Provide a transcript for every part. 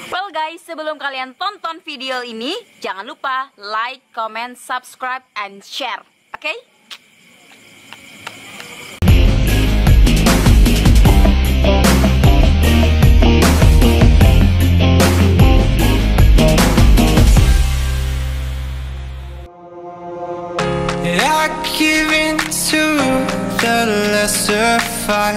Well guys, sebelum kalian tonton video ini, jangan lupa like, comment, subscribe, and share. Oke? I give in to the lesser fight.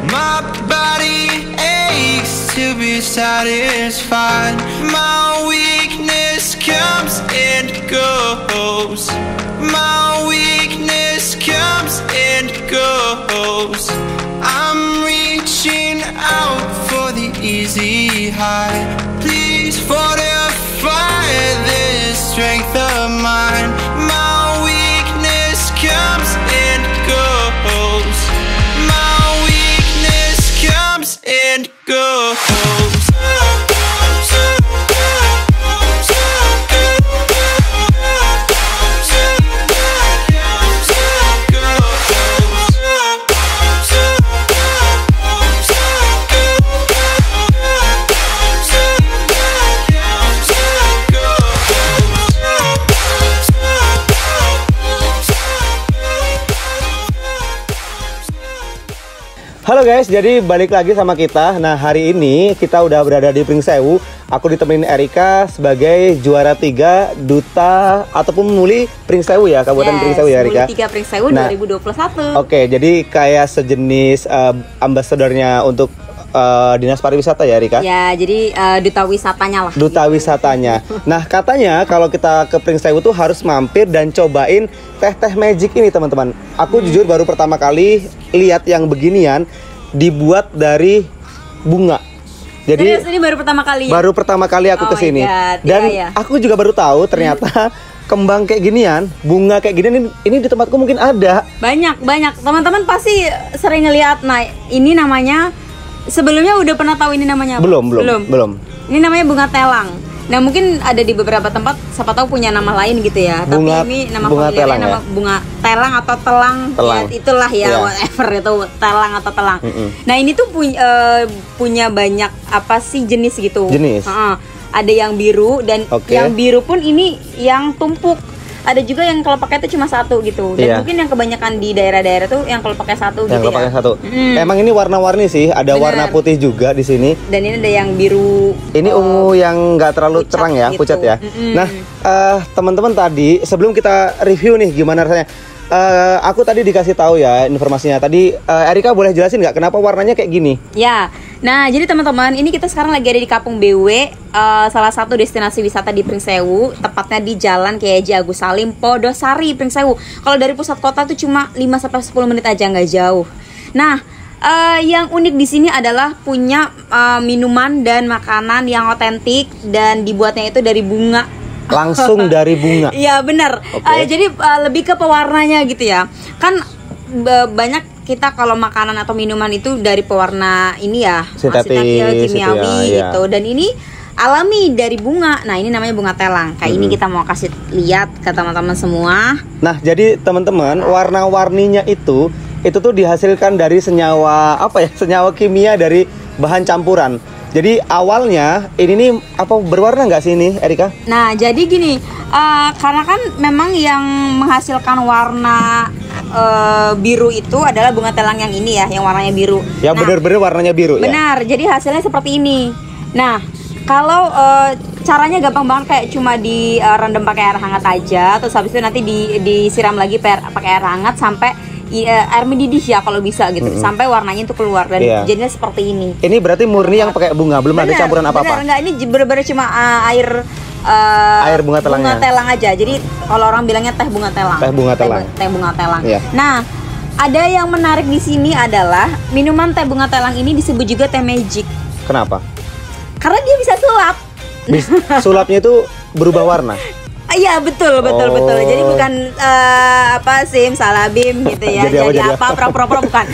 My body aches to be satisfied. My weakness comes and goes. My weakness comes and goes. I'm reaching out for the easy high. Please fortify this strength of mine. My weakness comes and goes. My weakness comes and goes. Halo guys, jadi balik lagi sama kita. Nah, hari ini kita udah berada di Pringsewu. Aku ditemenin Erika sebagai juara 3 duta ataupun muli Pringsewu ya, Kabupaten Pringsewu ya Erika. Muli 3 Pringsewu 2021. Oke, jadi kayak sejenis ambasadornya untuk Dinas Pariwisata ya Erika? Ya, jadi duta wisatanya lah. Duta wisatanya. Nah, katanya kalau kita ke Pringsewu tuh harus mampir dan cobain teh-teh magic ini teman-teman. Aku jujur baru pertama kali lihat yang beginian dibuat dari bunga. Jadi serius, ini baru pertama kali. Baru pertama kali aku kesini. Dan aku juga baru tahu ternyata kembang kayak ginian, bunga kayak ginian ini di tempatku mungkin ada. Banyak. Teman-teman pasti sering ngeliat. Nah, ini namanya, sebelumnya udah pernah tahu ini namanya apa? Belum. Ini namanya bunga telang. Nah, mungkin ada di beberapa tempat, siapa tahu punya nama lain gitu ya. Bunga, tapi ini nama bunga familiarnya telang, nama ya? bunga telang atau telang. Ya, itulah ya, whatever itu telang atau telang. Nah, ini tuh punya banyak apa sih jenis gitu. Ada yang biru dan yang biru pun ini yang tumpuk. Ada juga yang kalau pakai itu cuma satu gitu. Dan mungkin yang kebanyakan di daerah-daerah tuh yang kalau pakai satu yang gitu ya. Pakai satu. Emang ini warna-warni sih, ada warna putih juga di sini. Dan ini ada yang biru. Ini ungu yang nggak terlalu cerang ya, gitu. Pucat ya. Nah, teman-teman tadi sebelum kita review nih gimana rasanya. Aku tadi dikasih tahu ya informasinya. Tadi Erika boleh jelasin nggak kenapa warnanya kayak gini? Ya. Nah, jadi teman-teman, ini kita sekarang lagi ada di Kampung BW, salah satu destinasi wisata di Pringsewu, tepatnya di Jalan Kiai Haji Agus Salim, Podosari, Pringsewu. Kalau dari pusat kota tuh cuma 5-10 menit aja, nggak jauh. Nah, yang unik di sini adalah punya minuman dan makanan yang otentik dan dibuatnya itu dari bunga. Langsung dari bunga. Iya, benar. Jadi lebih ke pewarnanya gitu ya. Kan banyak kita kalau makanan atau minuman itu dari pewarna ini ya, sintetis, kimiawi gitu. Dan ini alami dari bunga. Nah, ini namanya bunga telang. Kayak ini kita mau kasih lihat ke teman-teman semua. Nah, jadi teman-teman, warna-warninya itu tuh dihasilkan dari senyawa senyawa kimia dari bahan campuran. Jadi awalnya ini nih berwarna nggak sih ini Erika? Nah, jadi gini, karena kan memang yang menghasilkan warna biru itu adalah bunga telang yang ini ya, yang warnanya biru. Yang bener-bener warnanya biru. Benar, jadi hasilnya seperti ini. Nah, kalau caranya gampang banget, kayak cuma direndam pakai air hangat aja, terus habis itu nanti disiram lagi pakai air hangat sampai air mendidih ya kalau bisa gitu, sampai warnanya itu keluar dan jadinya seperti ini. Ini berarti murni yang pakai bunga, belum ada campuran apa-apa. Enggak, ini bener-bener cuma air bunga telangnya. Bunga telang aja. Jadi kalau orang bilangnya teh bunga telang. Teh bunga telang. Teh bunga telang. Nah, ada yang menarik di sini adalah minuman teh bunga telang ini disebut juga teh magic. Kenapa? Karena dia bisa sulap. Sulapnya itu berubah warna. Iya, betul. Jadi bukan salabim gitu ya. Jadi apa pura-pura bukan.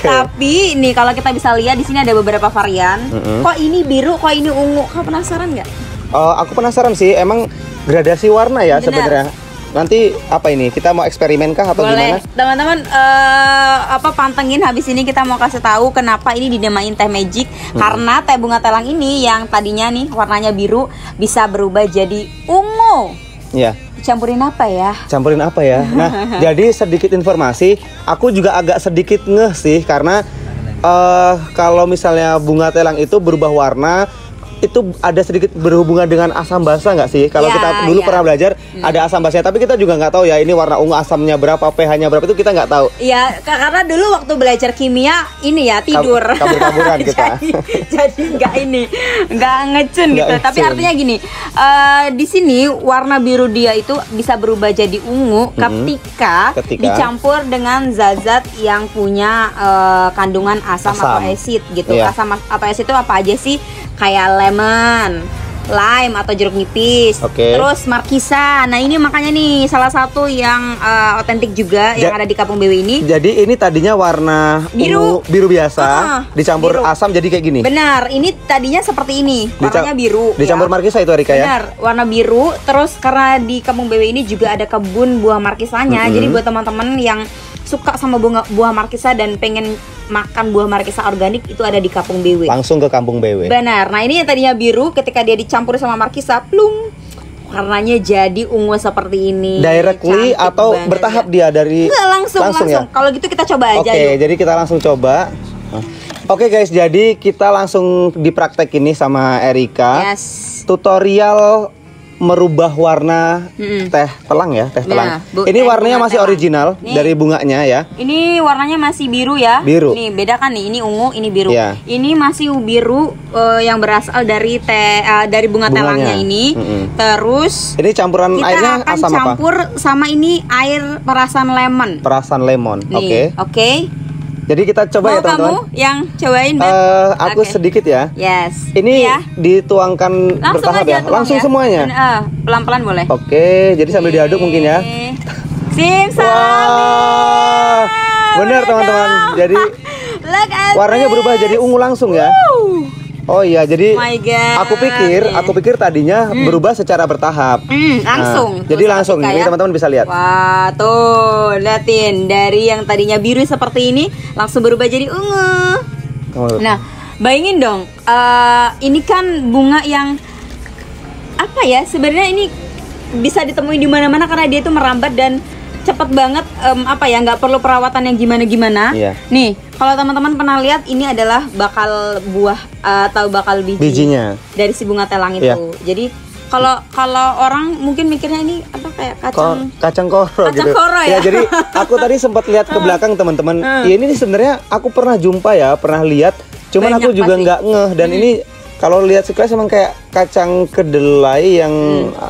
Tapi nih kalau kita bisa lihat di sini ada beberapa varian. Kok ini biru, kok ini ungu? Kau penasaran nggak? Aku penasaran sih. Emang gradasi warna ya sebenarnya. nanti apa ini? Kita mau eksperimen kah atau Boleh, gimana? teman-teman pantengin habis ini kita mau kasih tahu kenapa ini dinamain teh magic. Karena teh bunga telang ini yang tadinya nih warnanya biru bisa berubah jadi ungu. Ya. Campurin apa ya? Campurin apa ya? Nah, jadi sedikit informasi, aku juga agak sedikit ngeh sih karena kalau misalnya bunga telang itu berubah warna itu ada sedikit berhubungan dengan asam basa nggak sih? Kalau Ya, kita dulu ya. pernah belajar ada asam basanya, tapi kita juga nggak tahu ya ini warna ungu asamnya berapa, pH-nya berapa itu kita nggak tahu. Iya, karena dulu waktu belajar kimia ini ya tidur. Kabur-kaburan kita. jadi nggak ngecun Nggak gitu. Tapi ngecun. artinya gini, di sini warna biru dia itu bisa berubah jadi ungu ketika dicampur dengan zat-zat yang punya kandungan asam atau acid gitu. Iya. Asam atau acid itu apa aja sih? Kayak lemon, lime atau jeruk nipis, Oke. terus markisa. Nah ini makanya nih salah satu yang otentik juga yang ada di Kampung BW ini. Jadi ini tadinya warna Biru. biru biasa, dicampur biru. asam jadi kayak gini. Benar, ini tadinya seperti ini, warnanya biru. Dicampur markisa itu Erika ya? Benar, warna biru. Terus karena di Kampung BW ini juga ada kebun buah markisanya, jadi buat teman-teman yang suka sama buah markisa dan pengen makan buah markisa organik itu ada di Kampung BW. Langsung ke Kampung BW. Benar. Nah ini yang tadinya biru, ketika dia dicampur sama markisa, plung, warnanya jadi ungu seperti ini. Directly Cantik atau banget bertahap ya. dia dari Enggak, langsung. ya? Kalau gitu kita coba aja. Oke, yuk. jadi kita langsung coba. Oke guys, jadi kita langsung dipraktek ini sama Erika. Yes. Tutorial merubah warna teh telang ya, teh telang. Ini teh warnanya bunga masih telang. original Nih. dari bunganya ya. Ini warnanya masih biru ya. Biru. Nih beda kan nih, ini ungu, ini biru. Iya. Ini masih biru yang berasal dari dari bunga Bunganya. telangnya ini. Terus Ini campuran kita airnya akan asam apa? campur sama ini air perasan lemon. Perasan lemon. Nih, oke. Jadi kita coba Mau ya teman-teman. kamu yang cobain, Beb? Aku Oke. sedikit ya. Yes. Ini ya. dituangkan Langsung bertahap aja ya. tuang Langsung ya. semuanya. Pelan-pelan boleh. Oke, jadi sambil diaduk mungkin ya. Simsalabim. Wah, benar teman-teman. Jadi Look at warnanya berubah this. jadi ungu langsung ya. Woo. Oh iya, jadi My God. aku pikir tadinya berubah secara bertahap. Langsung. Nah, jadi Tuh, langsung. seketika Ini ya. teman-teman bisa lihat. Wah, tuh, liatin dari yang tadinya biru seperti ini langsung berubah jadi ungu. Oh, Nah, bayangin dong, ini kan bunga yang apa ya? Sebenarnya ini bisa ditemui di mana-mana karena dia itu merambat dan cepet banget, apa ya? Nggak perlu perawatan yang gimana-gimana. Iya. Nih, kalau teman-teman pernah lihat, ini adalah bakal buah atau bakal bijinya. dari si bunga telang itu. Iya. Jadi kalau orang mungkin mikirnya ini apa kayak Kacang koro Kacang gitu. koro ya? Jadi aku tadi sempat lihat ke belakang teman-teman. Ya ini sebenarnya aku pernah jumpa ya, pernah lihat. Cuman Banyak aku juga pasti. nggak ngeh dan ini kalau lihat sekilas emang kayak kacang kedelai yang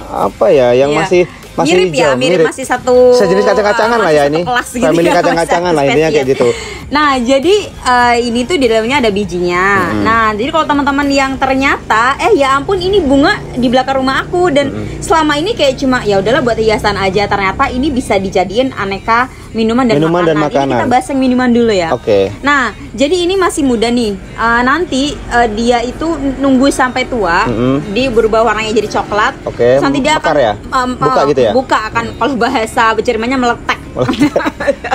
apa ya, yang Iya. masih mirip hijau, ya, mirip masih satu sejenis kacang-kacangan lah ya masih ini. satu kelas gitu Family ya, kacang-kacangan masih lah satu intinya kayak spesies. gitu. Nah, jadi ini tuh di dalamnya ada bijinya. Nah, jadi kalau teman-teman yang ternyata ya ampun ini bunga di belakang rumah aku dan selama ini kayak cuma ya udahlah buat hiasan aja, ternyata ini bisa dijadiin aneka minuman dan makanan. Ini kita bahas yang minuman dulu ya. Oke. Nah, jadi ini masih muda nih. Nanti dia itu nunggu sampai tua, dia berubah warnanya jadi coklat. Oke, Terus nanti dia mekar akan ya? Buka gitu ya? Buka akan, kalau bahasa Jermannya meletek.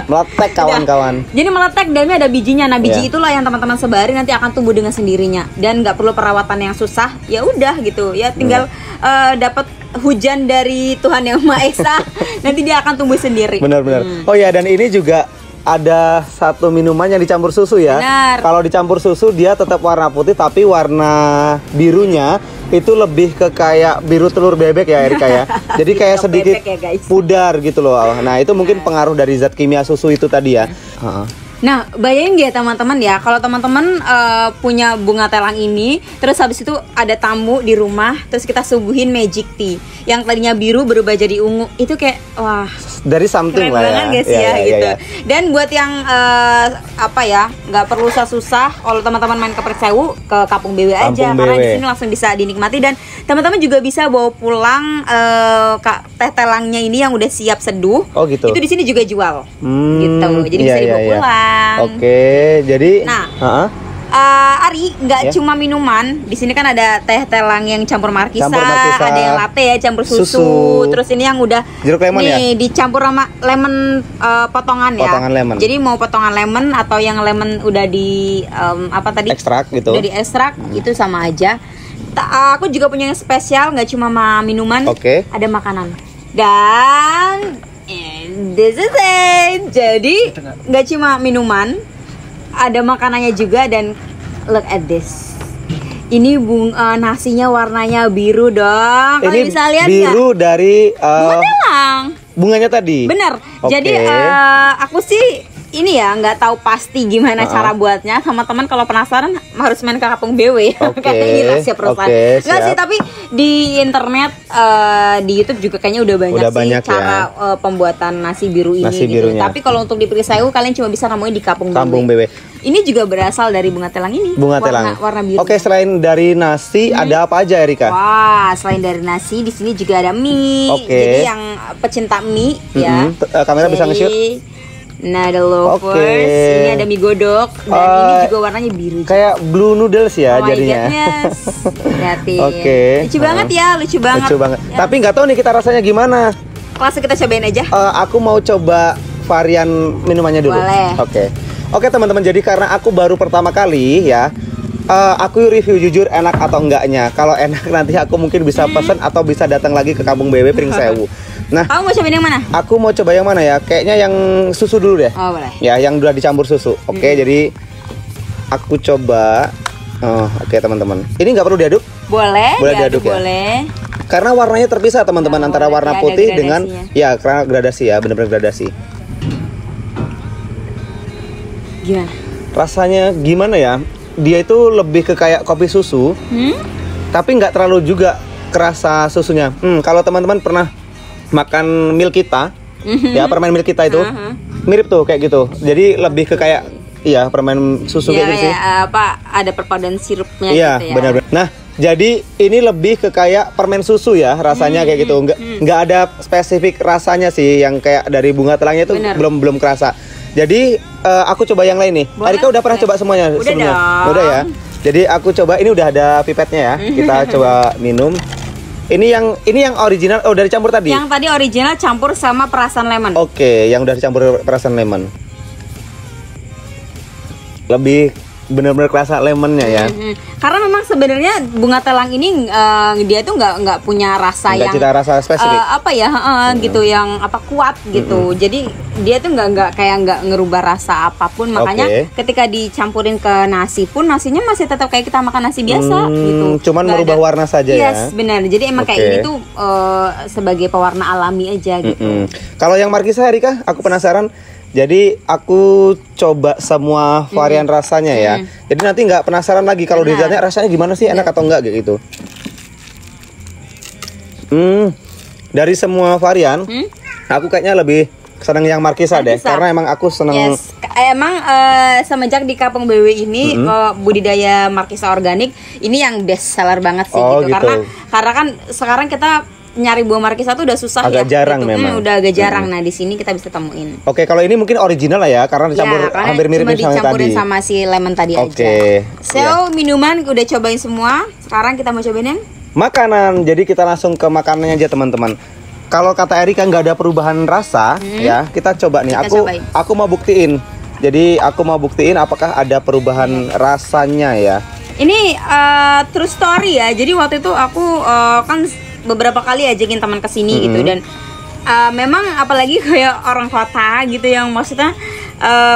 Meletek kawan-kawan. Jadi meletek, dalamnya ada bijinya. Nah, biji Iya. itulah yang teman-teman sebarin nanti akan tumbuh dengan sendirinya dan nggak perlu perawatan yang susah. Ya udah gitu. Ya tinggal dapat hujan dari Tuhan Yang Maha Esa. Nanti dia akan tumbuh sendiri. Benar-benar. Oh ya, dan ini juga ada satu minuman yang dicampur susu ya. Benar. Kalau dicampur susu dia tetap warna putih tapi warna birunya itu lebih ke kayak biru telur bebek ya Erika ya. Jadi kayak Telur sedikit bebek ya, guys. pudar gitu loh. Nah, itu mungkin pengaruh dari zat kimia susu itu tadi ya. Nah, bayangin ya teman-teman ya, kalau teman-teman punya bunga telang ini, terus habis itu ada tamu di rumah, terus kita suguhin magic tea yang tadinya biru berubah jadi ungu, itu kayak wah, Dari something keren lah ya. banget gak sih Iya, ya iya, gitu. iya. Dan buat yang apa ya, nggak perlu susah-susah, kalau teman-teman main ke Persewu ke Kampung BW aja, Kampung karena BW. di sini langsung bisa dinikmati dan teman-teman juga bisa bawa pulang teh telangnya ini yang udah siap seduh. Oh gitu. Itu di sini juga jual. Gitu. Jadi iya, bisa dibawa iya, iya. pulang. Oke, jadi Nah, Ari, nggak Ya. cuma minuman. Di sini kan ada teh telang yang campur markisa, Campur markisa. ada yang latte ya campur susu. Susu. Terus ini yang udah Jeruk lemon nih dicampur sama lemon potongan ya. Potongan lemon. Jadi mau potongan lemon atau yang lemon udah di apa tadi? Ekstrak gitu. Udah di ekstrak itu sama aja. Aku juga punya yang spesial, nggak cuma minuman, Oke. ada makanan. Dan this is it. Jadi nggak cuma minuman, ada makanannya juga. Dan look at this. Ini nasinya warnanya biru dong. Kalian Ini bisa lihat biru nggak? dari Bunga telang. bunganya tadi. Bener. Oke. Jadi aku sih ini ya nggak tahu pasti gimana cara buatnya. Sama teman kalau penasaran harus main ke Kapung BW. Oke. Kayaknya ini rahasia perusahaan. Oke, Nggak sih, siap. tapi di internet di YouTube juga kayaknya udah banyak Udah sih banyak cara pembuatan nasi biru ini. Nasi gitu. birunya. Tapi kalau untuk di Prisewu kalian cuma bisa nemuin di Kapung Kampung BW. BW. Ini juga berasal dari bunga telang ini. Bunga telang. Warna biru. Oke, selain dari nasi ada apa aja Erika? Wah, selain dari nasi, di sini juga ada mie. Oke. Jadi yang pecinta mie ya. Kamera bisa nge-shoot? Nah, the lovers. Oke. Ini ada mie godok dan ini juga warnanya biru. Kayak blue noodles ya Oh my jadinya. goodness. Lihatin. Oke. Lucu banget ya, lucu banget. Lucu banget. Ya. Tapi nggak tahu nih kita rasanya gimana. Langsung kita cobain aja. Aku mau coba varian minumannya dulu. Boleh. Oke teman-teman, jadi karena aku baru pertama kali ya, aku review jujur enak atau enggaknya. Kalau enak nanti aku mungkin bisa pesen atau bisa datang lagi ke Kampung BW Pringsewu. Nah, Kamu mau cobain yang mana? aku mau coba yang mana ya? Kayaknya yang susu dulu deh. Oh, boleh. Ya, yang udah dicampur susu. Oke, jadi aku coba. Oke teman-teman. Ini nggak perlu diaduk Boleh, Boleh diaduk ya? boleh. karena warnanya terpisah teman-teman Oh, antara warna berarti ada putih dengan gradasinya. ya karena gradasi ya, benar-benar gradasi. Gimana? Rasanya gimana ya? Dia itu lebih ke kayak kopi susu, tapi nggak terlalu juga kerasa susunya. Kalau teman-teman pernah makan milk kita, ya permen milk kita itu mirip tuh kayak gitu. Jadi lebih ke kayak iya permen susu Iya, kayak gitu sih. apa ada perpaduan sirupnya Iya gitu ya. benar-benar. Nah jadi ini lebih ke kayak permen susu ya rasanya kayak gitu. Nggak ada spesifik rasanya sih yang kayak dari bunga telangnya itu Benar. belum kerasa. Jadi aku coba yang lain nih. Boleh? Arika udah pernah Boleh. coba semuanya Udah sebelumnya? dong. Udah ya. Jadi aku coba, ini udah ada pipetnya ya. Kita coba minum. Ini yang original. Oh, udah dicampur tadi. Yang tadi original campur sama perasan lemon. Oke, yang udah dicampur perasan lemon. Lebih bener-bener kerasa lemonnya ya. Karena memang sebenarnya bunga telang ini dia tuh nggak punya rasa Nggak yang cita rasa spesifik. apa ya gitu yang apa kuat gitu. Jadi dia tuh nggak ngerubah rasa apapun. Makanya Oke. ketika dicampurin ke nasi pun nasinya masih tetap kayak kita makan nasi biasa gitu. Cuman Nggak merubah ada- warna saja ya. Yes, benar. Jadi emang kayak Oke. ini tuh sebagai pewarna alami aja gitu. Kalau yang markisa Erika, aku penasaran. Jadi aku coba semua varian rasanya ya. Jadi nanti nggak penasaran lagi kalau Benar. ditanya rasanya gimana sih, enak atau enggak gitu. Dari semua varian, aku kayaknya lebih seneng yang markisa deh. Markisa. Karena emang aku seneng. Yes, emang semenjak di Kapung BW ini budidaya markisa organik ini yang best seller banget sih Oh, gitu. gitu. Karena kan sekarang kita nyari buah markisa tuh udah susah Agak ya. jarang gitu. memang. Udah agak jarang. Nah, di sini kita bisa temuin. Oke, kalau ini mungkin original lah ya, karena dicampur karena hampir mirip cuma sama yang dicampurin tadi. sama si lemon tadi Oke, aja. So, iya. minuman udah cobain semua. Sekarang kita mau cobain yang Makanan, jadi kita langsung ke makanannya aja teman-teman. Kalau kata Erika nggak ada perubahan rasa, ya kita coba nih. Kita cobain. Aku mau buktiin. Jadi aku mau buktiin apakah ada perubahan rasanya ya. ini true story ya. Jadi waktu itu aku kan beberapa kali ajakin teman kesini gitu dan memang apalagi kayak orang kota gitu yang maksudnya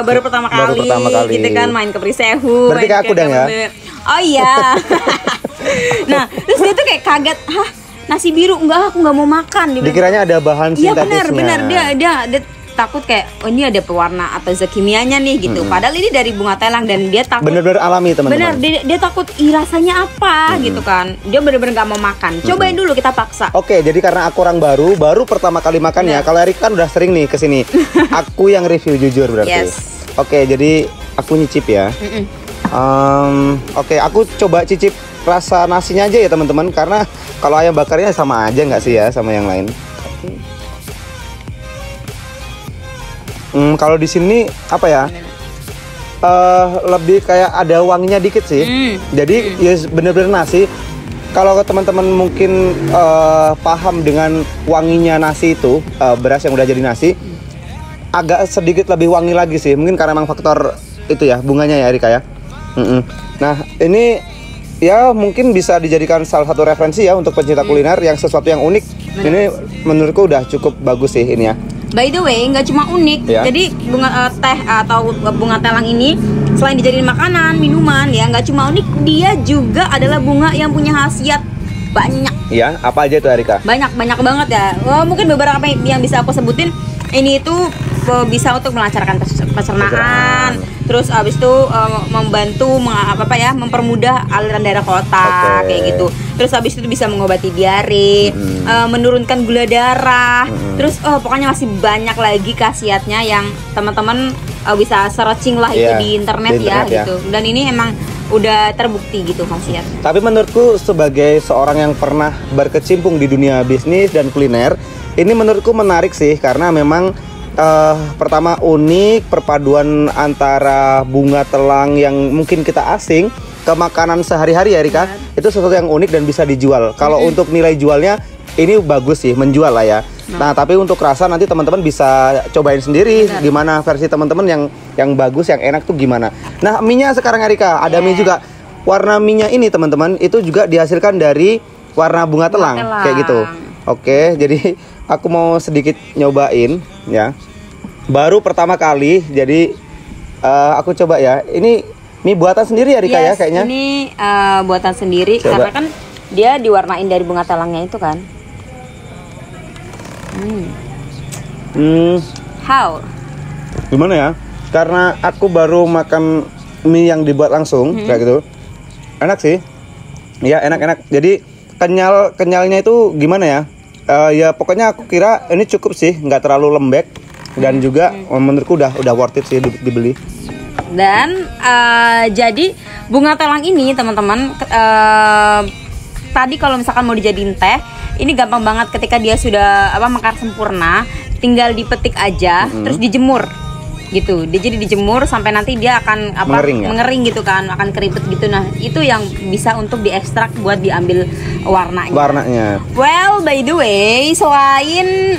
baru pertama Baru kali, pertama kali. gitu kan main ke Prisewu. Berarti main kayak aku ke dong ya? Kapung BW. Oh iya. Nah terus dia tuh kayak kaget, hah nasi biru enggak, aku nggak mau makan. Dia bilang, Dikiranya ada bahan iya sintetisnya. benar dia takut kayak oh ini ada pewarna atau zat kimianya nih gitu. Padahal ini dari bunga telang dan dia takut. Bener-bener alami Bener, teman-teman. dia takut rasanya apa gitu kan. Dia bener-bener gak mau makan. Cobain dulu, kita paksa. Oke, jadi karena aku orang baru pertama kali makan ya. Kalau Erika kan udah sering nih kesini. Aku yang review jujur berarti. Yes. Oke, jadi aku nyicip ya. Oke, aku coba cicip rasa nasinya aja ya teman-teman, karena kalau ayam bakarnya sama aja nggak sih ya sama yang lain. Kalau di sini apa ya? lebih kayak ada wanginya dikit sih. Jadi ya bener-bener nasi. Kalau teman-teman mungkin paham dengan wanginya nasi itu, beras yang udah jadi nasi, agak sedikit lebih wangi lagi sih. Mungkin karena memang faktor itu ya, bunganya ya Erika ya. Nah ini ya mungkin bisa dijadikan salah satu referensi ya untuk pencinta kuliner yang sesuatu yang unik. Ini menurutku udah cukup bagus sih ini ya. By the way, nggak cuma unik, Ya. jadi bunga teh atau bunga telang ini selain dijadiin makanan, minuman ya, nggak cuma unik, dia juga adalah bunga yang punya khasiat banyak. Iya, apa aja itu Erika? Banyak banget ya. Mungkin beberapa yang bisa aku sebutin. Ini itu bisa untuk melancarkan pencernaan. Terus abis itu membantu mempermudah aliran darah ke otak kayak gitu. Terus abis itu bisa mengobati diare, menurunkan gula darah. Terus pokoknya masih banyak lagi khasiatnya yang teman-teman bisa searching lah itu di internet ya gitu. Dan ini emang udah terbukti gitu khasiat. Tapi menurutku sebagai seorang yang pernah berkecimpung di dunia bisnis dan kuliner, ini menurutku menarik sih karena memang pertama unik perpaduan antara bunga telang yang mungkin kita asing ke makanan sehari-hari ya Rika. Itu sesuatu yang unik dan bisa dijual. Kalau untuk nilai jualnya ini bagus sih, menjual lah ya. Nah, tapi untuk rasa nanti teman-teman bisa cobain sendiri gimana versi teman-teman yang bagus, yang enak tuh gimana. Nah, mie-nya sekarang Erika, ada mie juga. Warna mie-nya ini teman-teman itu juga dihasilkan dari warna bunga telang kayak gitu. Oke, jadi aku mau sedikit nyobain ya. Baru pertama kali, jadi aku coba ya. Ini mie buatan sendiri ya Rika ya kayaknya. Ini buatan sendiri. Coba. Karena kan dia diwarnain dari bunga telangnya itu kan. How? Gimana ya? Karena aku baru makan mie yang dibuat langsung kayak gitu. Enak sih. Ya enak-enak. Jadi kenyalnya itu gimana ya? Ya pokoknya aku kira ini cukup sih, nggak terlalu lembek dan juga menurutku udah worth it sih dibeli. Dan jadi bunga telang ini teman-teman tadi kalau misalkan mau dijadiin teh, ini gampang banget ketika dia sudah mekar sempurna, tinggal dipetik aja terus dijemur gitu. Dia jadi dijemur sampai nanti dia akan mengering gitu kan, akan keriput gitu. Nah, itu yang bisa untuk diekstrak buat diambil warnanya. Well, by the way, selain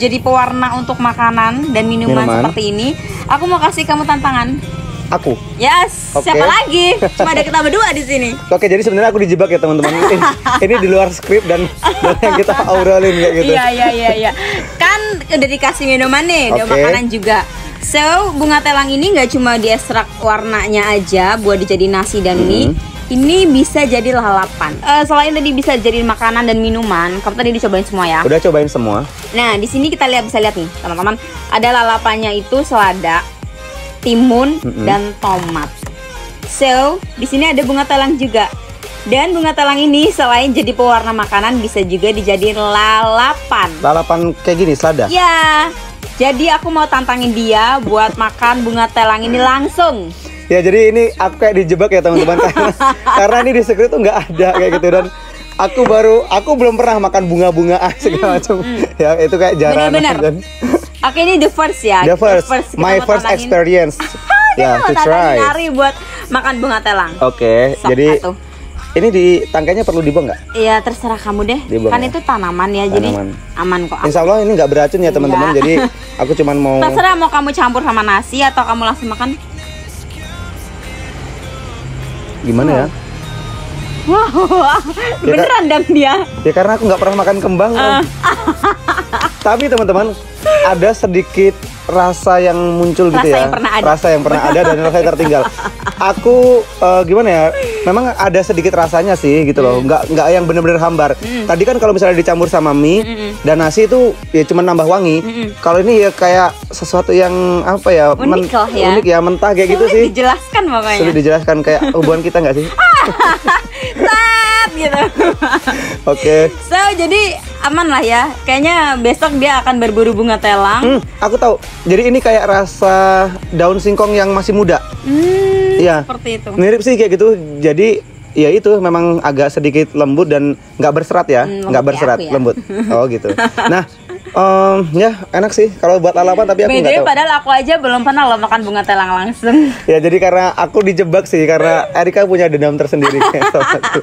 jadi pewarna untuk makanan dan minuman seperti ini, aku mau kasih kamu tantangan. Aku. Yes, siapa lagi? Cuma ada kita berdua di sini. Oke, jadi sebenarnya aku dijebak ya teman-teman. Ini di luar skrip dan yang kita obrolin kayak gitu. Iya. Kan udah dikasih minuman nih, udah makanan juga. So, bunga telang ini nggak cuma diekstrak warnanya aja buat dijadiin nasi dan mie. Ini bisa jadi lalapan. Selain tadi bisa jadi makanan dan minuman, kamu tadi dicobain semua ya? Udah cobain semua. Nah, di sini kita bisa lihat nih, teman-teman. Ada lalapannya itu selada, timun, dan tomat. So, di sini ada bunga telang juga. Dan bunga telang ini selain jadi pewarna makanan, bisa juga dijadiin lalapan. Lalapan kayak gini, selada? Ya. Jadi aku mau tantangin dia buat makan bunga telang ini langsung. Ya, jadi ini aku kayak dijebak ya teman-teman. Karena ini di skrip tuh nggak ada kayak gitu. Dan aku belum pernah makan bunga-bunga segala macam. Ya, itu kayak jarang. Bener-bener. Oke, ini the first ya. The first. My first experience. Ya, to try. Nyari buat makan bunga telang. Oke, jadi ini di tangkainya perlu dibuang nggak? Iya, terserah kamu deh. Dibuang Kan ya? itu tanaman ya, jadi aman kok. Insya Allah ini nggak beracun ya teman-teman. Jadi aku cuman mau. Terserah mau kamu campur sama nasi atau kamu langsung makan. Gimana ya? Wah, beneran dong dia. Ya karena aku nggak pernah makan kembang. Tapi teman-teman, ada sedikit rasa yang muncul gitu ya. Rasa yang pernah ada dan rasa yang tertinggal. Aku gimana ya? Memang ada sedikit rasanya sih gitu loh. Nggak yang bener-bener hambar. Tadi kan kalau misalnya dicampur sama mie dan nasi itu ya cuma nambah wangi. Kalau ini ya kayak sesuatu yang apa ya? Unik ya. Unik ya, mentah kayak gitu sih. Sulit dijelaskan makanya. Sulit dijelaskan kayak hubungan kita nggak sih? Gitu. Oke. So, jadi aman lah ya. Kayaknya besok dia akan berburu bunga telang. Aku tahu. Jadi ini kayak rasa daun singkong yang masih muda. Iya. Seperti itu. Mirip sih kayak gitu. Jadi ya itu memang agak sedikit lembut dan nggak berserat ya. Nggak berserat, lembut. Oh gitu. Nah, Ya enak sih kalau buat lalapan, tapi aku nggak BTW tahu. padahal aku aja belum pernah loh makan bunga telang langsung. Ya jadi karena aku dijebak sih, karena Erika punya dendam tersendiri sama aku.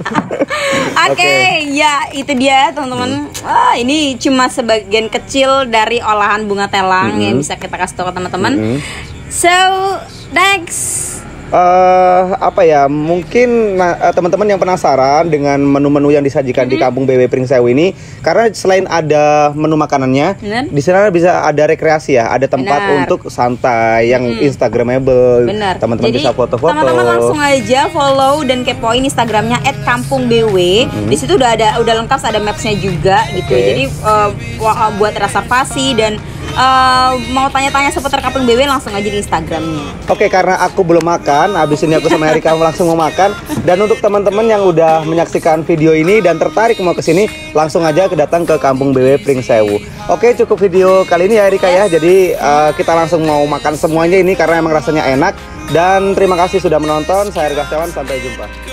Oke, ya itu dia teman-teman. Ini cuma sebagian kecil dari olahan bunga telang yang bisa kita kasih tahu ke teman-teman. So next. Apa ya, mungkin teman-teman yang penasaran dengan menu-menu yang disajikan di Kampung BW Pringsewu ini, karena selain ada menu makanannya, Bener. di sana bisa ada rekreasi ya, ada tempat Bener. untuk santai yang instagramable. Benar. Teman-teman Jadi bisa foto-foto. teman-teman langsung aja follow dan kepoin Instagramnya @kampungbw. Di situ udah lengkap, ada mapsnya juga gitu. Oke. Jadi buat reservasi dan mau tanya-tanya seputar Kampung BW langsung aja di Instagramnya. Oke, karena aku belum makan, habis ini aku sama Erika langsung mau makan. Dan untuk teman-teman yang udah menyaksikan video ini dan tertarik mau kesini, langsung aja datang ke Kampung BW Pringsewu. Oke, cukup video kali ini ya Erika ya. Jadi kita langsung mau makan semuanya ini karena emang rasanya enak. Dan terima kasih sudah menonton. Saya Erika Setiawan, sampai jumpa.